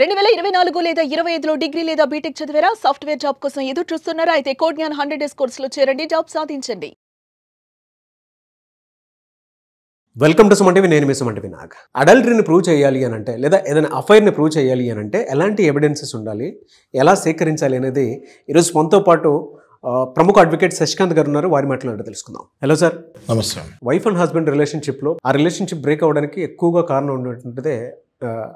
2024 లేదా 25లో డిగ్రీ లేదా బీటెక్ చదివారా? సాఫ్ట్వేర్ జాబ్ కోసం ఎదురు చూస్తున్నారా? అయితే కోడ్ జ్ఞాన్ 100 డేస్ కోర్సులో చేరండి, జాబ్ సాధించండి. Welcome to Suman TV. నేను మీ సుమన్ టీవీ నాగ్. అడల్టరీని ప్రూవ్ చేయాలి అని అంటే, లేదా ఏదైనా అఫైర్ని ప్రూవ్ చేయాలి అని అంటే ఎలాంటి ఎవిడెన్సెస్ ఉండాలి, ఎలా సేకరించాలి అనేది ఈరోజు మనతో పాటు ప్రముఖ అడ్వకేట్ శశికాంత్ గారు ఉన్నారు. వారి మాట్లాడి తెలుసుకుందాం. Hello sir. నమస్తే. వైఫ్ అండ్ హస్బెండ్ రిలేషన్షిప్లో ఆ రిలేషన్షిప్ బ్రేక్ అవ్వడానికి ఎక్కువగా కారణం ఉన్నటువంటిదే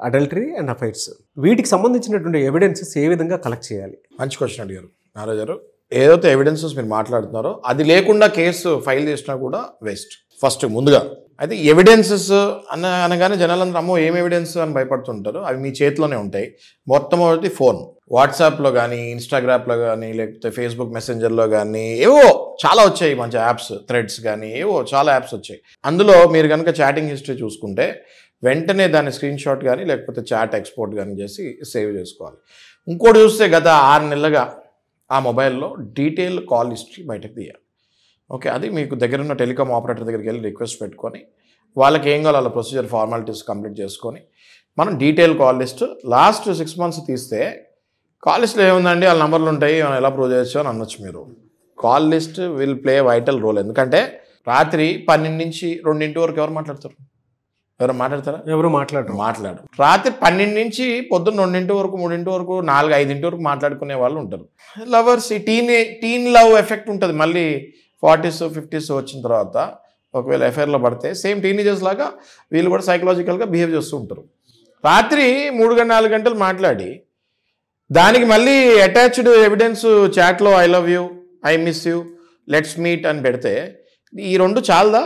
అడల్టరీ అండ్ అఫైర్స్. వీటికి సంబంధించినటువంటి ఎవిడెన్సెస్ ఏ విధంగా కలెక్ట్ చేయాలి? మంచి క్వశ్చన్ అడిగారు నారాజు గారు. ఏదైతే ఎవిడెన్సెస్ మీరు మాట్లాడుతున్నారో అది లేకుండా కేసు ఫైల్ చేసినా కూడా వేస్ట్. ఫస్ట్ ముందుగా అయితే ఎవిడెన్సెస్ అనగానే జనాలందరూ అమ్మో ఏం ఎవిడెన్స్ అని భయపడుతుంటారు. అవి మీ చేతిలోనే ఉంటాయి. మొట్టమొదటి ఫోన్, వాట్సాప్లో కానీ, ఇన్స్టాగ్రామ్లో కానీ, లేకపోతే ఫేస్బుక్ మెసెంజర్లో కానీ ఏవో చాలా వచ్చాయి మంచి యాప్స్, థ్రెడ్స్ కానీ ఏవో చాలా యాప్స్ వచ్చాయి. అందులో మీరు కనుక చాటింగ్ హిస్టరీ చూసుకుంటే వెంటనే దాన్ని స్క్రీన్ షాట్ కానీ లేకపోతే చాట్ ఎక్స్పోర్ట్ కానీ చేసి సేవ్ చేసుకోవాలి. ఇంకోటి చూస్తే గత 6 నెలలుగా ఆ మొబైల్లో డీటెయిల్ కాల్ హిస్టరీ బయటకు తీయాలి. ఓకే, అది మీకు దగ్గరున్న టెలికామ్ ఆపరేటర్ దగ్గరికి వెళ్ళి రిక్వెస్ట్ పెట్టుకొని వాళ్ళకి ఏం కావాలో వాళ్ళ ప్రొసీజర్ ఫార్మాలిటీస్ కంప్లీట్ చేసుకొని మనం detail call list last 6 months తీస్తే కాల్ లిస్ట్లో ఏముందండి, వాళ్ళ నెంబర్లు ఉంటాయి, మనం ఎలా ప్రూవ్ చేయొచ్చు అని అనొచ్చు మీరు. Call list will play vital role. ఎందుకంటే రాత్రి 12 నుంచి 2 వరకు ఎవరు మాట్లాడతారు? ఎవరు మాట్లాడతారా? ఎవరు మాట్లాడరు. రాత్రి 12 నుంచి పొద్దున్న 2 వరకు, 3 వరకు, 4, 5 వరకు మాట్లాడుకునే వాళ్ళు ఉంటారు. లవర్స్, ఈ టీన్ లవ్ ఎఫెక్ట్ ఉంటుంది. మళ్ళీ 40s, 50s వచ్చిన తర్వాత ఒకవేళ ఎఫ్ఐఆర్లో పడితే సేమ్ టీనేజర్స్ లాగా వీళ్ళు కూడా సైకలాజికల్గా బిహేవ్ చేస్తూ ఉంటారు. రాత్రి 3-4 గంటలు మాట్లాడి దానికి మళ్ళీ అటాచ్డ్ ఎవిడెన్స్ చాట్లో I love you, I miss you, let's meet అని పెడితే ఈ 2 చాలదా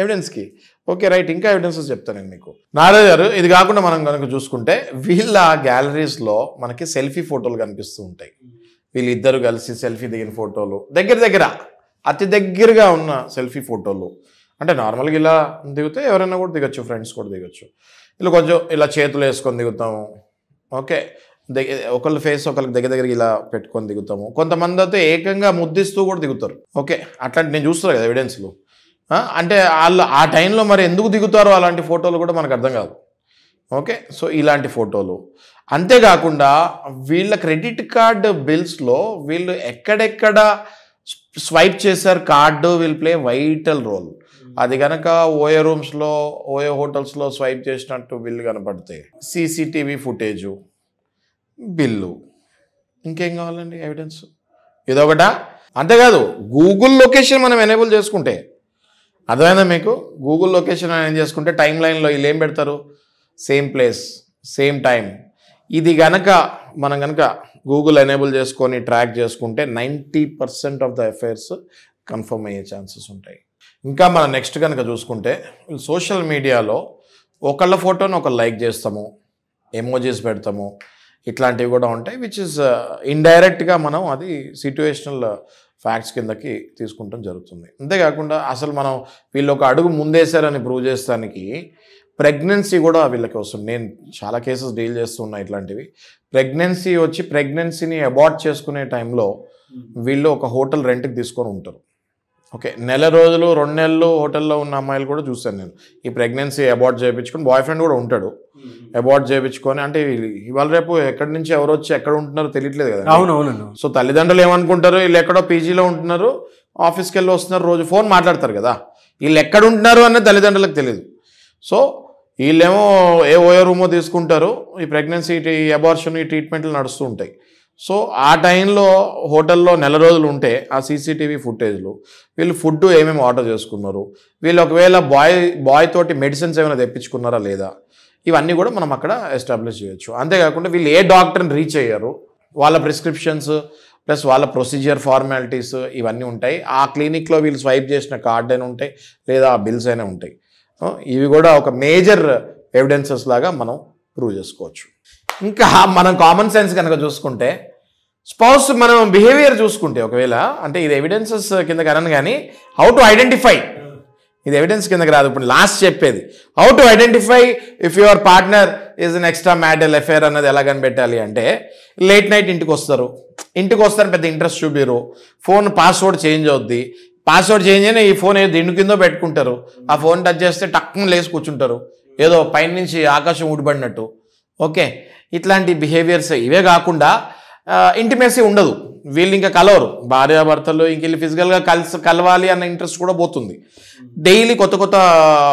ఎవిడెన్స్కి? ఓకే రైట్, ఇంకా ఎవిడెన్సెస్ చెప్తాను నేను మీకు. నారాజు గారు, ఇది కాకుండా మనం కనుక చూసుకుంటే వీళ్ళ గ్యాలరీస్లో మనకి సెల్ఫీ ఫోటోలు కనిపిస్తూ ఉంటాయి. వీళ్ళిద్దరు కలిసి సెల్ఫీ దిగిన ఫోటోలు, దగ్గర అతి దగ్గరగా ఉన్న సెల్ఫీ ఫోటోలు. అంటే నార్మల్గా ఇలా దిగితే ఎవరైనా కూడా దిగొచ్చు, ఫ్రెండ్స్ కూడా దిగొచ్చు. ఇలా కొంచెం ఇలా చేతులు వేసుకొని దిగుతాము. ఓకే, ఒకళ్ళ ఫేస్ ఒకళ్ళకి దగ్గరికి ఇలా పెట్టుకొని దిగుతాము. కొంతమంది అయితే ఏకంగా ముద్దిస్తూ కూడా దిగుతారు. ఓకే, అట్లాంటి నేను చూస్తాను కదా ఎవిడెన్స్లు. అంటే వాళ్ళు ఆ టైంలో మరి ఎందుకు దిగుతారో అలాంటి ఫోటోలు కూడా మనకు అర్థం కాదు. ఓకే, సో ఇలాంటి ఫోటోలు. అంతేకాకుండా వీళ్ళ క్రెడిట్ కార్డ్ బిల్స్లో వీళ్ళు ఎక్కడెక్కడ స్వైప్ చేశారు card will play vital role. అది కనుక ఓయో రూమ్స్లో, ఓయో హోటల్స్లో స్వైప్ చేసినట్టు బిల్లు కనపడితే సీసీటీవీ ఫుటేజు, బిల్లు, ఇంకేం కావాలండి ఎవిడెన్స్? ఇదొకట. అంతేకాదు గూగుల్ లొకేషన్ మనం ఎనేబుల్ చేసుకుంటే, అర్థమైందా మీకు? గూగుల్ లొకేషన్ ఏం చేసుకుంటే టైం లైన్లో వీళ్ళు ఏం పెడతారు? Same place, same time. ఇది మనం కనుక గూగుల్ ఎనేబుల్ చేసుకొని ట్రాక్ చేసుకుంటే 90% ఆఫ్ ద అఫైర్స్ కన్ఫర్మ్ అయ్యే ఛాన్సెస్ ఉంటాయి. ఇంకా మనం నెక్స్ట్ కనుక చూసుకుంటే సోషల్ మీడియాలో ఒకళ్ళ ఫోటోని ఒకళ్ళు లైక్ చేస్తాము, ఎమోజీస్ పెడతాము, ఇట్లాంటివి కూడా ఉంటాయి. విచ్ ఇస్ ఇండైరెక్ట్గా మనం అది సిట్యుయేషనల్ ఫ్యాక్ట్స్ కిందకి తీసుకుంటాం జరుగుతుంది. అంతేకాకుండా అసలు మనం వీళ్ళు ఒక అడుగు ముందేశారని ప్రూవ్ చేస్తానికి ప్రెగ్నెన్సీ కూడా వీళ్ళకి వస్తుంది. నేను చాలా కేసెస్ డీల్ చేస్తున్నా ఇట్లాంటివి. ప్రెగ్నెన్సీని అబార్ట్ చేసుకునే టైంలో వీళ్ళు ఒక హోటల్ రెంట్కి తీసుకొని ఉంటారు. ఓకే, 1 నెల రోజులు, 2 నెలలు హోటల్లో ఉన్న అమ్మాయిలు కూడా చూశాను నేను. ఈ ప్రెగ్నెన్సీ అబార్ట్ చేయించుకొని, బాయ్ ఫ్రెండ్ కూడా ఉంటాడు, అబార్ట్ చేయించుకొని. అంటే ఇవాళ రేపు ఎక్కడి నుంచి ఎవరు వచ్చి ఎక్కడ ఉంటున్నారో తెలియట్లేదు కదా. అవునవును. సో తల్లిదండ్రులు ఏమనుకుంటారు, వీళ్ళు ఎక్కడో పీజీలో ఉంటున్నారు, ఆఫీస్కి వెళ్ళి వస్తున్నారు, రోజు ఫోన్ మాట్లాడతారు కదా. వీళ్ళు ఎక్కడ ఉంటున్నారు అన్నది తల్లిదండ్రులకు తెలియదు. సో వీళ్ళేమో ఏ ఓయో రూమో తీసుకుంటారు. ఈ ప్రెగ్నెన్సీ, అబార్షన్, ఈ ట్రీట్మెంట్లు నడుస్తూ ఉంటాయి. సో ఆ టైంలో హోటల్లో 1 నెల రోజులు ఉంటే ఆ సీసీటీవీ ఫుటేజ్లు, వీళ్ళు ఫుడ్ ఏమేమి ఆర్డర్ చేసుకున్నారు, వీళ్ళు ఒకవేళ బాయ్ తోటి మెడిసిన్స్ ఏమైనా తెప్పించుకున్నారా లేదా, ఇవన్నీ కూడా మనం అక్కడ ఎస్టాబ్లిష్ చేయొచ్చు. అంతేకాకుండా వీళ్ళు ఏ డాక్టర్ని రీచ్ అయ్యారు, వాళ్ళ ప్రిస్క్రిప్షన్స్ ప్లస్ వాళ్ళ ప్రొసీజర్ ఫార్మాలిటీస్ ఇవన్నీ ఉంటాయి. ఆ క్లినిక్లో వీళ్ళు స్వైప్ చేసిన కార్డ్ అయినా ఉంటాయి, లేదా ఆ బిల్స్ అయినా ఉంటాయి. ఇవి కూడా ఒక మేజర్ ఎవిడెన్సెస్ లాగా మనం ప్రూవ్ చేసుకోవచ్చు. ఇంకా మనం కామన్ సెన్స్ కనుక చూసుకుంటే స్పౌస్ మనం బిహేవియర్ చూసుకుంటే, ఒకవేళ అంటే ఇది ఎవిడెన్సెస్ కిందకి అనను కానీ హౌ టు ఐడెంటిఫై, ఇది ఎవిడెన్స్ కిందకి రాదు. ఇప్పుడు లాస్ట్ చెప్పేది how to identify if your partner is an extra marital affair అన్నది ఎలా కనిపెట్టాలి అంటే, లేట్ నైట్ ఇంటికి వస్తారు, పెద్ద ఇంట్రెస్ట్ చూపిరు, ఫోన్ పాస్వర్డ్ చేంజ్ అవుద్ది, పాస్వర్డ్ చేంజ్ అయినా ఈ ఫోన్ ఏదో దిండు కిందో పెట్టుకుంటారు, ఆ ఫోన్ టచ్ చేస్తే టక్కున లేసి కూర్చుంటారు, ఏదో పైన నుంచి ఆకాశం ఊడిపడినట్టు. ఓకే, ఇట్లాంటి బిహేవియర్స్ ఇవే కాకుండా ఇంటిమేసీ ఉండదు, వీళ్ళు ఇంకా కలవరు, భార్యాభర్తలు ఇంక వీళ్ళు ఫిజికల్గా కలవాలి అన్న ఇంట్రెస్ట్ కూడా పోతుంది. డైలీ కొత్త కొత్త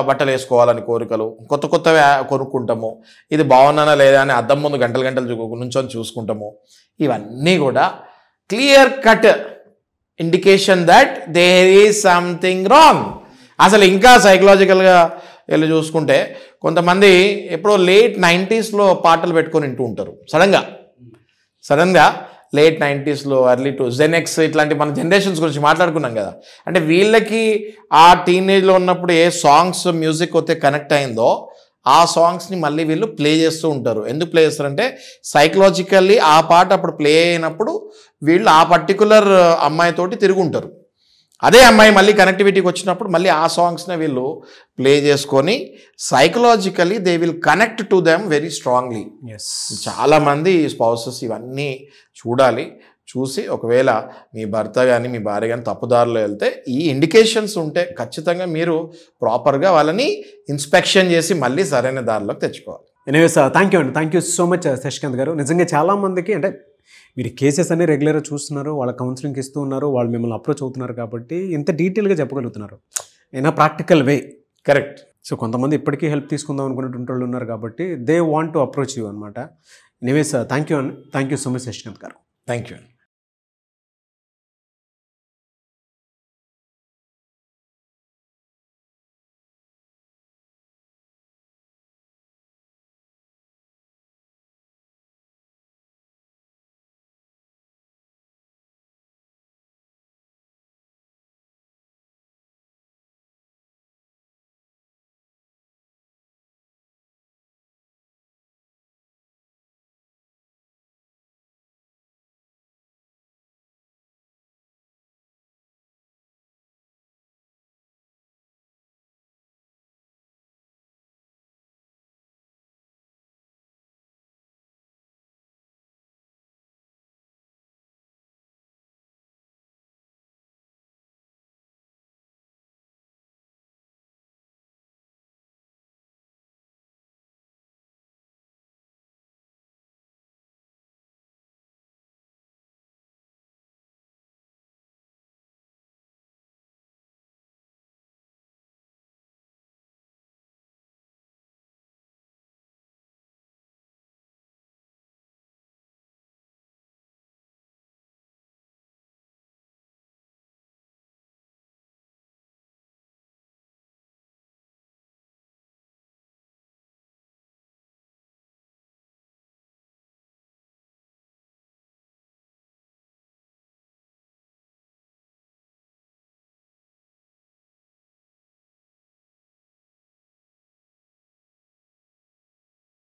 బట్టలు వేసుకోవాలని కోరికలు, కొత్త కొత్తవి కొనుక్కుంటాము, ఇది బాగున్నానా లేదా అని అద్దం ముందు గంటలు గంటలు నుంచొని చూసుకుంటాము. ఇవన్నీ కూడా clear cut indication that there is something wrong. అసలు ఇంకా సైకలాజికల్గా వెళ్ళి చూసుకుంటే కొంతమంది ఎప్పుడో లేట్ 90s పాటలు పెట్టుకొని వింటూ ఉంటారు. సడన్గా late 90s early to Genex ఇట్లాంటి మన జనరేషన్స్ గురించి మాట్లాడుకున్నాం కదా. అంటే వీళ్ళకి ఆ టీనేజ్లో ఉన్నప్పుడు ఏ సాంగ్స్ మ్యూజిక్ అయితే కనెక్ట్ అయిందో ఆ సాంగ్స్ని మళ్ళీ వీళ్ళు ప్లే చేస్తూ ఉంటారు. ఎందుకు ప్లే చేస్తారంటే సైకలాజికల్లీ ఆ పాట అప్పుడు ప్లే అయినప్పుడు వీళ్ళు ఆ పర్టికులర్ అమ్మాయితోటి తిరుగుంటారు. అదే అమ్మాయి మళ్ళీ కనెక్టివిటీకి వచ్చినప్పుడు మళ్ళీ ఆ సాంగ్స్నే వీళ్ళు ప్లే చేసుకొని psychologically they will connect to them very strongly. చాలామంది స్పౌసెస్ ఇవన్నీ చూడాలి. చూసి ఒకవేళ మీ భర్త కానీ మీ భార్య కానీ తప్పుదారిలో వెళ్తే ఈ ఇండికేషన్స్ ఉంటే ఖచ్చితంగా మీరు ప్రాపర్గా వాళ్ళని ఇన్స్పెక్షన్ చేసి మళ్ళీ సరైన దారిలోకి తెచ్చుకోవాలి. ఎనీవేస్ థ్యాంక్ యూ అండి, thank you so much Shashikant garu. నిజంగా చాలామందికి అంటే మీరు కేసెస్ అన్ని రెగ్యులర్గా చూస్తున్నారు, వాళ్ళ కౌన్సిలింగ్ ఇస్తూ ఉన్నారు, వాళ్ళు మిమ్మల్ని అప్రోచ్ అవుతున్నారు కాబట్టి ఇంత డీటెయిల్గా చెప్పగలుగుతున్నారు in a practical way. Correct. So కొంతమంది ఇప్పటికీ హెల్ప్ తీసుకుందాం అనుకునేటువంటి వాళ్ళు ఉన్నారు కాబట్టి they want to approach you అనమాట. ఎనీవేస్ థ్యాంక్ యూ అండి, thank you so much Shashikant గారు. Thank you.